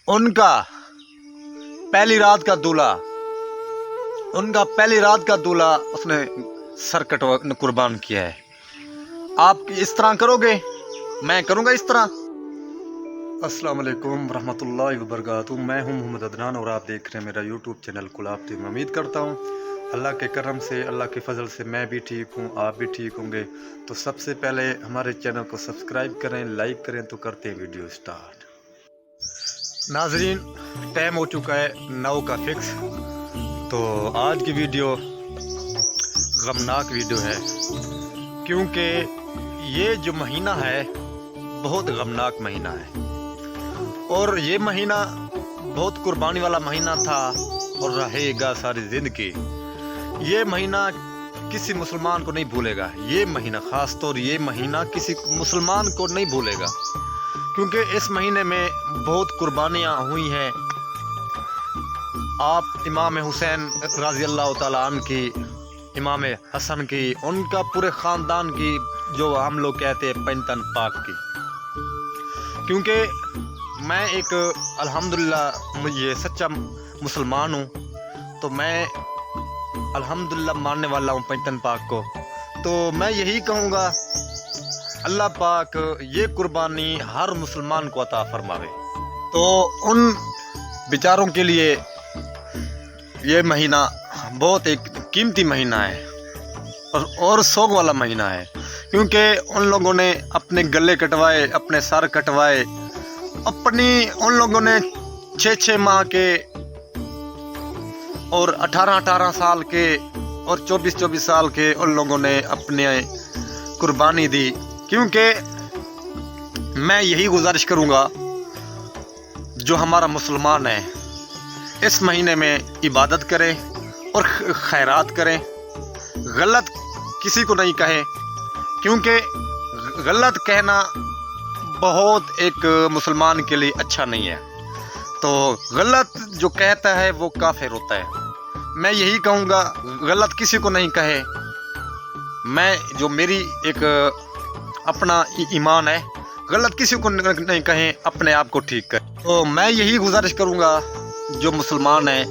उनका पहली रात का दूल्हा उसने सर कटवा कुर्बान किया है। आप इस तरह करोगे, मैं करूँगा इस तरह। अस्सलाम वालेकुम रहमतुल्लाहि व बरकातहू। मैं हूं मोहम्मद अदनान और आप देख रहे हैं मेरा यूट्यूब चैनल गुलाब टीवी। उम्मीद करता हूं अल्लाह के करम से, अल्लाह के फजल से मैं भी ठीक हूं, आप भी ठीक होंगे। तो सबसे पहले हमारे चैनल को सब्सक्राइब करें, लाइक करें। तो करते हैं वीडियो स्टार्ट। नाजरीन, टाइम हो चुका है 9 का फिक्स। तो आज की वीडियो गमनाक वीडियो है, क्योंकि ये जो महीना है बहुत गमनाक महीना है और ये महीना बहुत कुर्बानी वाला महीना था और रहेगा सारी ज़िंदगी। ये महीना किसी मुसलमान को नहीं भूलेगा। ये महीना ख़ास तौर ये महीना किसी मुसलमान को नहीं भूलेगा, क्योंकि इस महीने में बहुत कुर्बानियाँ हुई हैं। आप इमाम हुसैन रज़ी अल्लाह तआला अन्हु की, इमाम हसन की, उनका पूरे ख़ानदान की, जो हम लोग कहते हैं पंजतन पाक की। क्योंकि मैं एक अल्हम्दुलिल्लाह मुझे सच्चा मुसलमान हूँ, तो मैं अल्हम्दुलिल्लाह मानने वाला हूँ पंजतन पाक को। तो मैं यही कहूँगा अल्लाह पाक ये कुर्बानी हर मुसलमान को अता फरमावे। तो उन बेचारों के लिए ये महीना बहुत एक कीमती महीना है और शौक वाला महीना है, क्योंकि उन लोगों ने अपने गले कटवाए, अपने सर कटवाए, उन लोगों ने 6-6 माह के और 18-18 साल के और 24-24 साल के उन लोगों ने अपने कुर्बानी दी। क्योंकि मैं यही गुजारिश करूँगा, जो हमारा मुसलमान है इस महीने में इबादत करें और खैरात करें, गलत किसी को नहीं कहे, क्योंकि गलत कहना बहुत एक मुसलमान के लिए अच्छा नहीं है। तो गलत जो कहता है वो काफिर होता है। मैं यही कहूँगा गलत किसी को नहीं कहे। मैं जो मेरी एक अपना ईमान है, गलत किसी को नहीं कहें, अपने आप को ठीक करें। तो मैं यही गुजारिश करूँगा जो मुसलमान है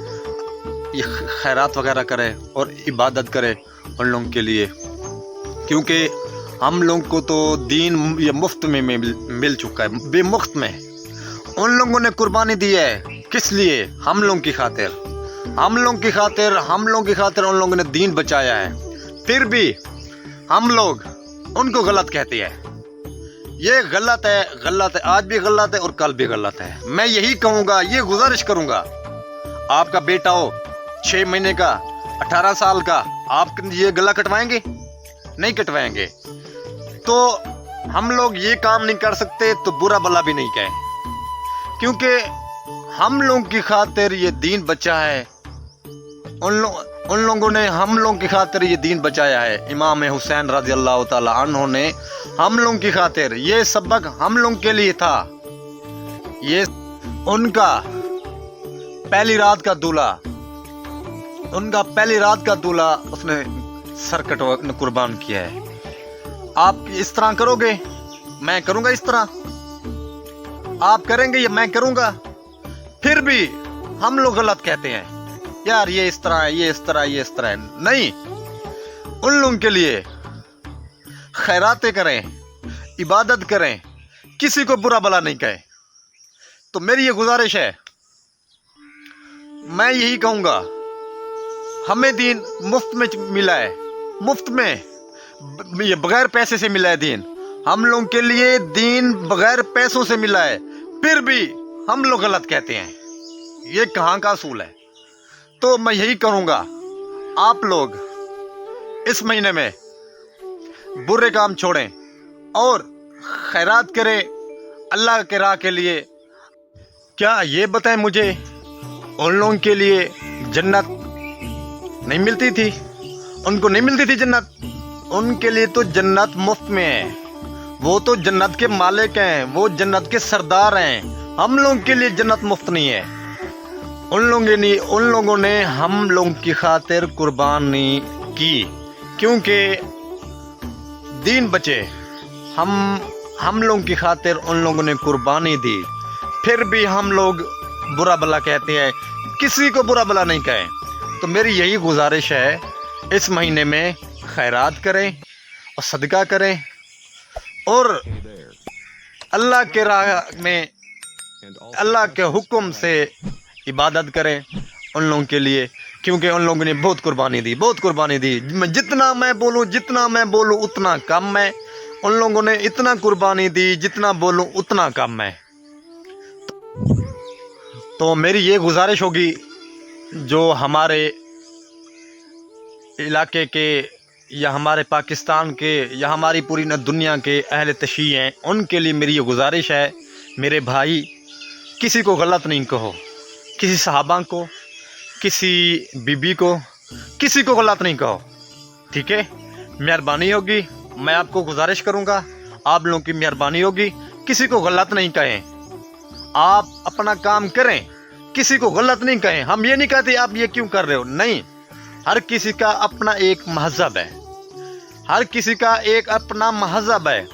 ये खैरात वगैरह करे और इबादत करे उन लोगों के लिए, क्योंकि हम लोगों को तो दीन ये मुफ्त में मिल चुका है, बेमुफ्त में। उन लोगों ने कुर्बानी दी है, किस लिए? हम लोगों की खातिर, हम लोगों की खातिर उन लोगों ने दीन बचाया है। फिर भी हम लोग उनको गलत कहते हैं। ये गलत है, आज भी गलत है और कल भी गलत है। मैं यही कहूँगा, ये गुजारिश करूँगा, आपका बेटा हो 6 महीने का, 18 साल का, आप ये गला कटवाएंगे? नहीं कटवाएंगे। तो हम लोग ये काम नहीं कर सकते तो बुरा भला भी नहीं कहें, क्योंकि हम लोगों की खातिर ये दीन बचा है। उन लोगों ने हम लोगों की खातिर ये दीन बचाया है। इमाम हुसैन रज़ी अल्लाह तआला अन्हु ने हम लोगों की खातिर, ये सबक हम लोगों के लिए था। ये उनका पहली रात का दूल्हा उसने सर कटवा कुर्बान किया है। आप इस तरह करोगे, मैं करूँगा इस तरह। आप करेंगे या मैं करूँगा। फिर भी हम लोग गलत कहते हैं, यार ये इस तरह है, ये इस तरह है। नहीं, उन लोगों के लिए खैरातें करें, इबादत करें, किसी को बुरा भला नहीं कहे। तो मेरी ये गुजारिश है, मैं यही कहूँगा, हमें दीन मुफ्त में मिला है, मुफ्त में, ये बगैर पैसे से मिला है दीन। हम लोगों के लिए दीन बगैर पैसों से मिला है, फिर भी हम लोग गलत कहते हैं। ये कहाँ का असूल है? तो मैं यही करूँगा, आप लोग इस महीने में बुरे काम छोड़ें और खैरात करें अल्लाह के राह के लिए। क्या ये बताएं मुझे, उन लोगों के लिए जन्नत नहीं मिलती थी? उनको नहीं मिलती थी जन्नत? उनके लिए तो जन्नत मुफ्त में है। वो तो जन्नत के मालिक हैं, वो जन्नत के सरदार हैं। हम लोगों के लिए जन्नत मुफ्त नहीं है। उन लोगों ने हम लोगों की खातिर कुर्बानी की, क्योंकि दीन बचे। हम लोगों की खातिर उन लोगों ने कुर्बानी दी, फिर भी हम लोग बुरा भला कहते हैं, किसी को बुरा भला नहीं कहें। तो मेरी यही गुजारिश है, इस महीने में खैरात करें और सदका करें और अल्लाह के राह में अल्लाह के हुक्म से इबादत करें उन लोगों के लिए, क्योंकि उन लोगों ने बहुत कुर्बानी दी। जितना मैं बोलूँ उतना कम है। उन लोगों ने इतना कुर्बानी दी, जितना बोलूँ उतना कम है। तो मेरी ये गुजारिश होगी, जो हमारे इलाके के या हमारे पाकिस्तान के या हमारी पूरी न दुनिया के अहले तशरीह हैं, उनके लिए मेरी ये गुजारिश है, मेरे भाई किसी को गलत नहीं कहो, किसी सहाबा को, किसी बीबी को, किसी को गलत नहीं कहो, ठीक है? मेहरबानी होगी, मैं आपको गुजारिश करूँगा, आप लोगों की मेहरबानी होगी, किसी को गलत नहीं कहें। आप अपना काम करें, किसी को गलत नहीं कहें। हम ये नहीं कहते आप ये क्यों कर रहे हो, नहीं। हर किसी का अपना एक महज़ब है, हर किसी का एक अपना महज़ब है।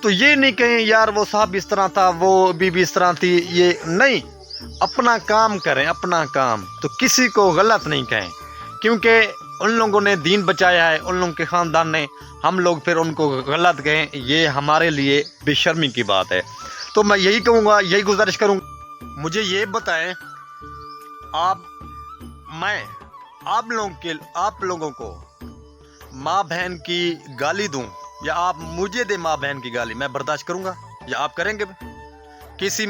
तो ये नहीं कहें यार वो साहब इस तरह था, वो बीबी इस तरह थी, ये नहीं। अपना काम करें, अपना काम। तो किसी को गलत नहीं कहें, क्योंकि उन लोगों ने दीन बचाया है, उन लोगों के ख़ानदान ने। हम लोग फिर उनको गलत कहें, ये हमारे लिए बेशर्मी की बात है। तो मैं यही कहूँगा, यही गुजारिश करूँगा, मुझे ये बताएं आप लोगों को माँ बहन की गाली दूं या आप मुझे दे माँ बहन की गाली, मैं बर्दाश्त करूँगा या आप करेंगे? किसी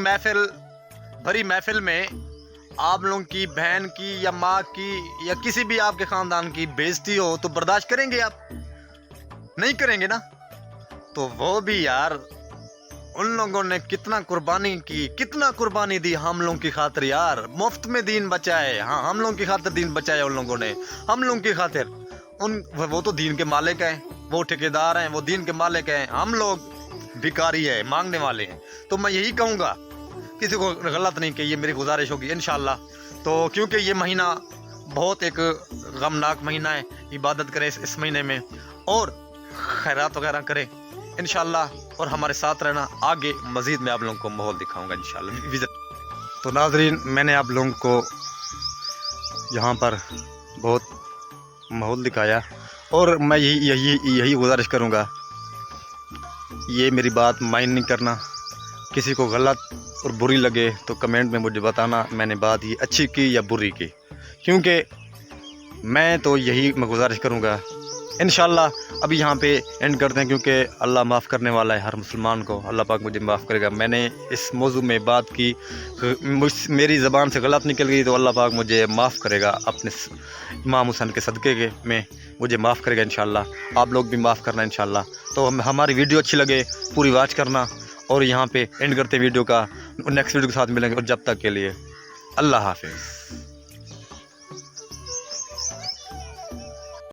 भरी महफिल में आप लोगों की बहन की या माँ की या किसी भी आपके ख़ानदान की बेइज्जती हो तो बर्दाश्त करेंगे आप? नहीं करेंगे ना। तो वो भी यार, उन लोगों ने कितना कुर्बानी दी हम लोगों की खातिर यार। मुफ्त में दीन बचाए, हाँ, हम लोगों की खातिर दीन बचाया उन लोगों ने, हम लोगों की खातिर। वो तो दीन के मालिक हैं, वो ठेकेदार हैं, वो दीन के मालिक हैं, हम लोग भिखारी हैं, मांगने वाले हैं। तो मैं यही कहूँगा, किसी को गलत नहीं कहिए, मेरी गुजारिश होगी इंशाल्लाह। तो क्योंकि ये महीना बहुत एक गमनाक महीना है, इबादत करें इस महीने में और खैरात वगैरह करें इंशाल्लाह, और हमारे साथ रहना। आगे मज़ीद मैं आप लोगों को माहौल दिखाऊंगा इंशाल्लाह। तो नाज़रीन, मैंने आप लोगों को यहाँ पर बहुत माहौल दिखाया और मैं यही गुजारिश करूँगा, ये मेरी बात माइंड नहीं करना। किसी को गलत और बुरी लगे तो कमेंट में मुझे बताना, मैंने बात ये अच्छी की या बुरी की, क्योंकि मैं तो यही गुजारिश करूँगा इंशाल्लाह। अभी यहाँ पे एंड करते हैं, क्योंकि अल्लाह माफ़ करने वाला है हर मुसलमान को, अल्लाह पाक मुझे माफ़ करेगा। मैंने इस मौजू में बात की, मेरी ज़बान से गलत निकल गई तो अल्लाह पाक मुझे माफ़ करेगा, अपने इमाम हुसैन के सदक़े में मुझे माफ़ करेगा इंशाल्लाह। आप लोग भी माफ़ करना इंशाल्लाह। तो हमारी वीडियो अच्छी लगे पूरी वॉच करना, और यहाँ पे एंड करते वीडियो का, नेक्स्ट वीडियो के साथ मिलेंगे, और जब तक के लिए अल्लाह हाफ़िज़।